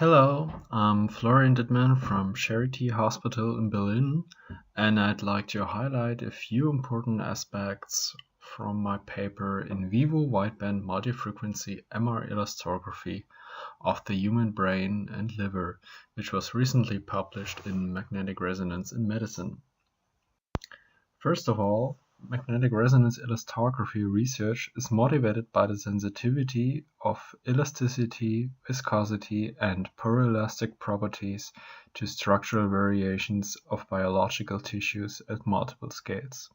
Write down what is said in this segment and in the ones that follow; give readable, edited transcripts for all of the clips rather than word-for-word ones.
Hello, I'm Florian Dittmann from Charit Hospital in Berlin, and I'd like to highlight a few important aspects from my paper in vivo wideband multifrequency MR elastography of the human brain and liver, which was recently published in Magnetic Resonance in Medicine. First of all, magnetic resonance elastography research is motivated by the sensitivity of elasticity, viscosity, and poroelastic properties to structural variations of biological tissues at multiple scales.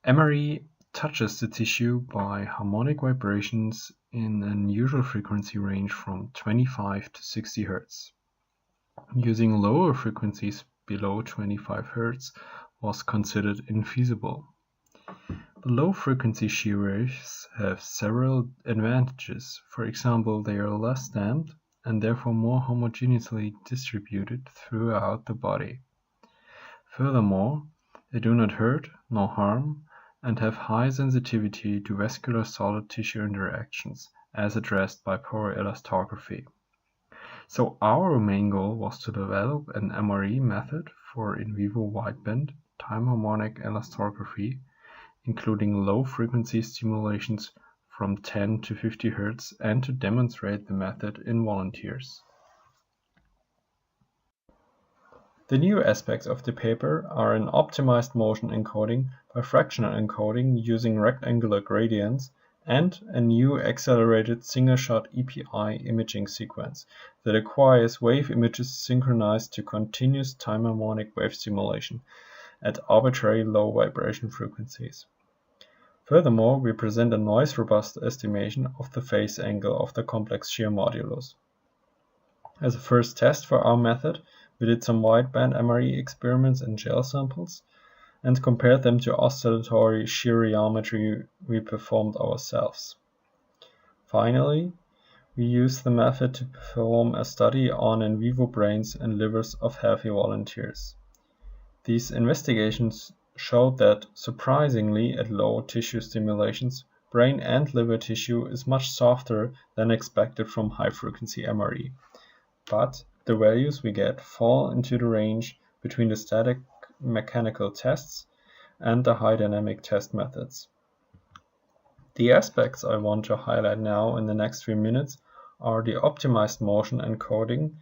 MRE touches the tissue by harmonic vibrations in an usual frequency range from 25 to 60 Hz. Using lower frequencies below 25 Hz was considered infeasible. The low-frequency shear waves have several advantages. For example, they are less damped and therefore more homogeneously distributed throughout the body. Furthermore, they do not hurt nor harm and have high sensitivity to vascular solid tissue interactions, as addressed by poroelastography. So our main goal was to develop an MRE method for in vivo wideband time-harmonic elastography, including low-frequency stimulations from 10 to 50 Hz, and to demonstrate the method in volunteers. The new aspects of the paper are an optimized motion encoding by fractional encoding using rectangular gradients and a new accelerated single-shot EPI imaging sequence that acquires wave images synchronized to continuous time-harmonic wave stimulation at arbitrary low vibration frequencies. Furthermore, we present a noise-robust estimation of the phase angle of the complex shear modulus. As a first test for our method, we did some wideband MRE experiments in gel samples and compared them to oscillatory sheariometry we performed ourselves. Finally, we used the method to perform a study on in vivo brains and livers of healthy volunteers. These investigations showed that, surprisingly, at low tissue stimulations, brain and liver tissue is much softer than expected from high-frequency MRE. But the values we get fall into the range between the static mechanical tests and the high dynamic test methods. The aspects I want to highlight now in the next few minutes are the optimized motion encoding,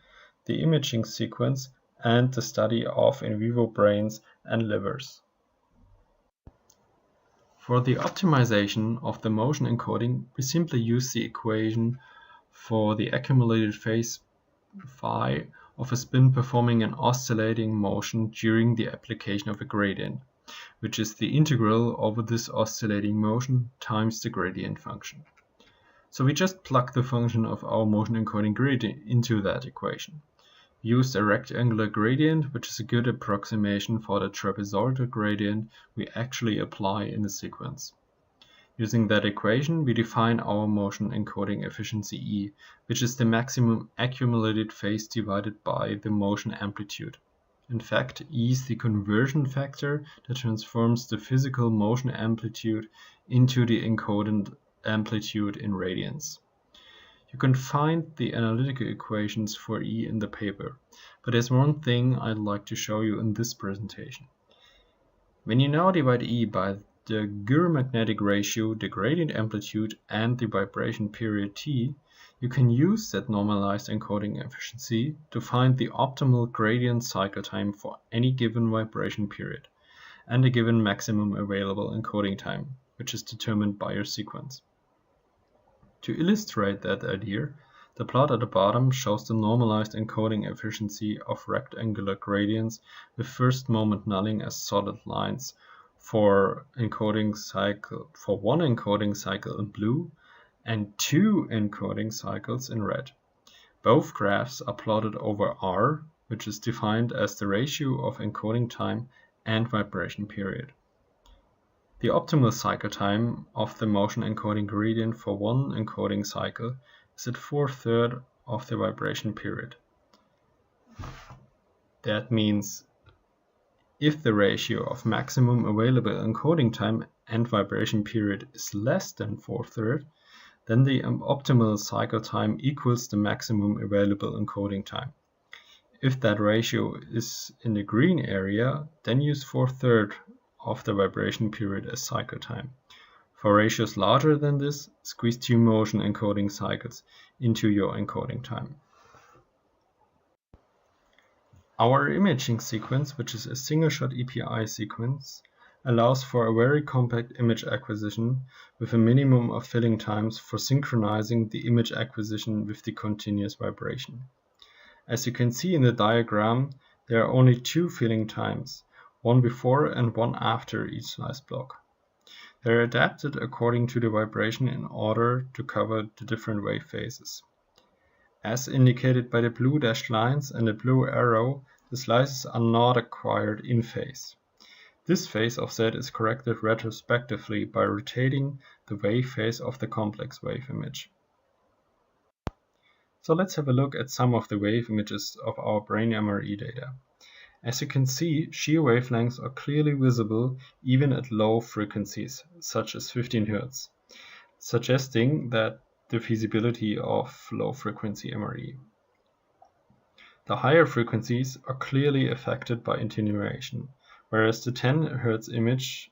the imaging sequence, and the study of in vivo brains and livers. For the optimization of the motion encoding, we simply use the equation for the accumulated phase phi of a spin performing an oscillating motion during the application of a gradient, which is the integral over this oscillating motion times the gradient function. So we just plug the function of our motion encoding gradient into that equation. We used a rectangular gradient, which is a good approximation for the trapezoidal gradient we actually apply in the sequence. Using that equation, we define our motion encoding efficiency E, which is the maximum accumulated phase divided by the motion amplitude. In fact, E is the conversion factor that transforms the physical motion amplitude into the encoded amplitude in radians. You can find the analytical equations for E in the paper, but there's one thing I'd like to show you in this presentation. When you now divide E by the gyromagnetic ratio, the gradient amplitude, and the vibration period T, you can use that normalized encoding efficiency to find the optimal gradient cycle time for any given vibration period, and a given maximum available encoding time, which is determined by your sequence. To illustrate that idea, the plot at the bottom shows the normalized encoding efficiency of rectangular gradients with first moment nulling as solid lines for one encoding cycle in blue and two encoding cycles in red. Both graphs are plotted over R, which is defined as the ratio of encoding time and vibration period. The optimal cycle time of the motion encoding gradient for one encoding cycle is at 4/3 of the vibration period. That means if the ratio of maximum available encoding time and vibration period is less than 4/3, then the optimal cycle time equals the maximum available encoding time. If that ratio is in the green area, then use 4/3 of the vibration period as cycle time. For ratios larger than this, squeeze 2 motion encoding cycles into your encoding time. Our imaging sequence, which is a single-shot EPI sequence, allows for a very compact image acquisition with a minimum of filling times for synchronizing the image acquisition with the continuous vibration. As you can see in the diagram, there are only 2 filling times, one before and one after each slice block. They are adapted according to the vibration in order to cover the different wave phases. As indicated by the blue dashed lines and the blue arrow, the slices are not acquired in phase. This phase offset is corrected retrospectively by rotating the wave phase of the complex wave image. So let's have a look at some of the wave images of our brain MRE data. As you can see, shear wavelengths are clearly visible even at low frequencies, such as 15 Hz, suggesting that the feasibility of low-frequency MRE. The higher frequencies are clearly affected by attenuation, whereas the 10 Hz image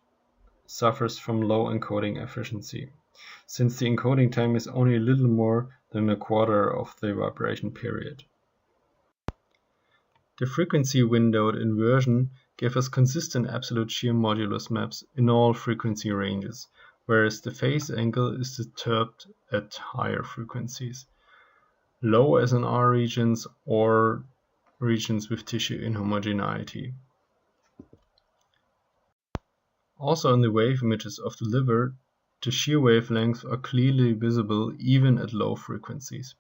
suffers from low encoding efficiency, since the encoding time is only a little more than a quarter of the vibration period. The frequency windowed inversion gave us consistent absolute shear modulus maps in all frequency ranges, whereas the phase angle is disturbed at higher frequencies, low SNR regions or regions with tissue inhomogeneity. Also in the wave images of the liver, the shear wavelengths are clearly visible even at low frequencies.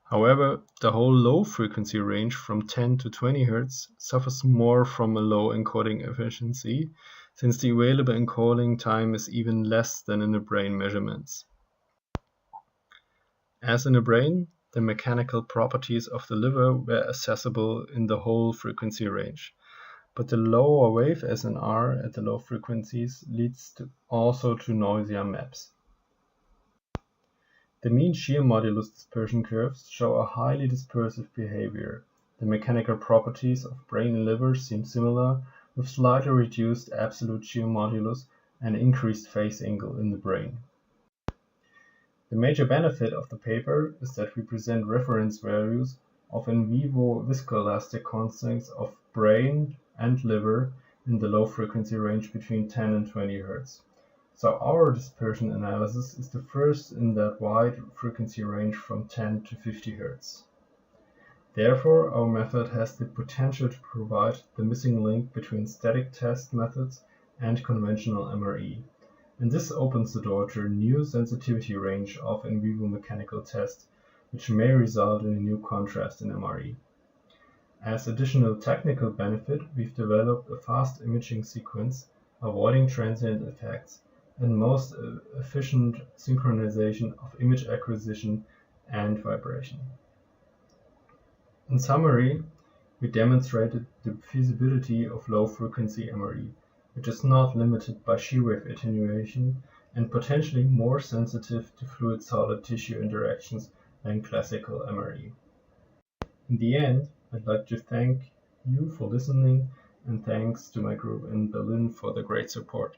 However, the whole low frequency range from 10 to 20 Hz suffers more from a low encoding efficiency, since the available encoding time is even less than in the brain measurements. As in the brain, the mechanical properties of the liver were accessible in the whole frequency range, but the lower wave SNR at the low frequencies leads also to noisier maps. The mean shear modulus dispersion curves show a highly dispersive behavior. The mechanical properties of brain and liver seem similar, with slightly reduced absolute shear modulus and increased phase angle in the brain. The major benefit of the paper is that we present reference values of in vivo viscoelastic constants of brain and liver in the low frequency range between 10 and 20 Hz. So our dispersion analysis is the first in that wide frequency range from 10 to 50 Hz. Therefore, our method has the potential to provide the missing link between static test methods and conventional MRE. And this opens the door to a new sensitivity range of in vivo mechanical tests, which may result in a new contrast in MRE. As additional technical benefit, we've developed a fast imaging sequence, avoiding transient effects, and most efficient synchronization of image acquisition and vibration. In summary, we demonstrated the feasibility of low-frequency MRE, which is not limited by shear wave attenuation and potentially more sensitive to fluid-solid tissue interactions than classical MRE. In the end, I'd like to thank you for listening, and thanks to my group in Berlin for the great support.